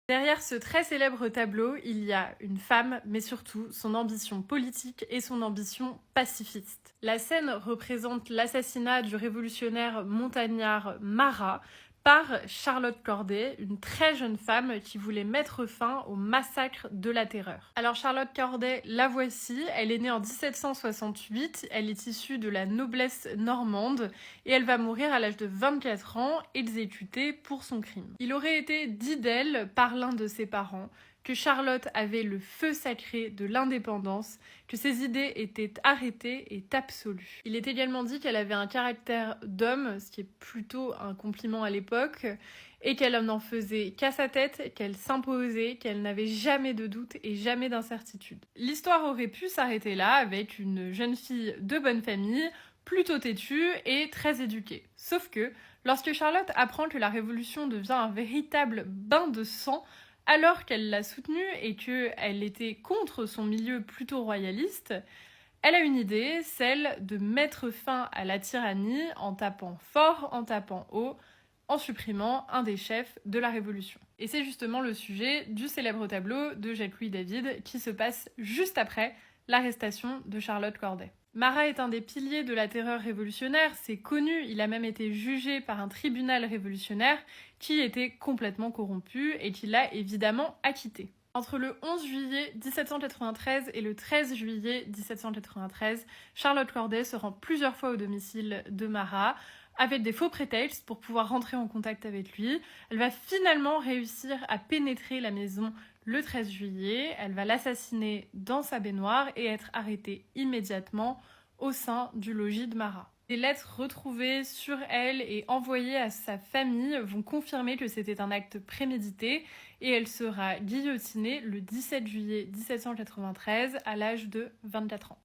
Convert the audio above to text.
Derrière ce très célèbre tableau, il y a une femme, mais surtout son ambition politique et son ambition pacifiste. La scène représente l'assassinat du révolutionnaire montagnard Marat par Charlotte Corday, une très jeune femme qui voulait mettre fin au massacre de la Terreur. Alors Charlotte Corday, la voici, elle est née en 1768, elle est issue de la noblesse normande et elle va mourir à l'âge de 24 ans, exécutée pour son crime. Il aurait été dit d'elle par l'un de ses parents que Charlotte avait le feu sacré de l'indépendance, que ses idées étaient arrêtées et absolues. Il est également dit qu'elle avait un caractère d'homme, ce qui est plutôt un compliment à l'époque, et qu'elle n'en faisait qu'à sa tête, qu'elle s'imposait, qu'elle n'avait jamais de doute et jamais d'incertitude. L'histoire aurait pu s'arrêter là avec une jeune fille de bonne famille, plutôt têtue et très éduquée. Sauf que, lorsque Charlotte apprend que la Révolution devient un véritable bain de sang, alors qu'elle l'a soutenue et qu'elle était contre son milieu plutôt royaliste, elle a une idée, celle de mettre fin à la tyrannie en tapant fort, en tapant haut, en supprimant un des chefs de la Révolution. Et c'est justement le sujet du célèbre tableau de Jacques-Louis David qui se passe juste après l'arrestation de Charlotte Corday. Marat est un des piliers de la terreur révolutionnaire, c'est connu, il a même été jugé par un tribunal révolutionnaire qui était complètement corrompu et qui l'a évidemment acquitté. Entre le 11 juillet 1793 et le 13 juillet 1793, Charlotte Corday se rend plusieurs fois au domicile de Marat, avec des faux prétextes pour pouvoir rentrer en contact avec lui. Elle va finalement réussir à pénétrer la maison le 13 juillet. Elle va l'assassiner dans sa baignoire et être arrêtée immédiatement au sein du logis de Marat. Des lettres retrouvées sur elle et envoyées à sa famille vont confirmer que c'était un acte prémédité et elle sera guillotinée le 17 juillet 1793 à l'âge de 24 ans.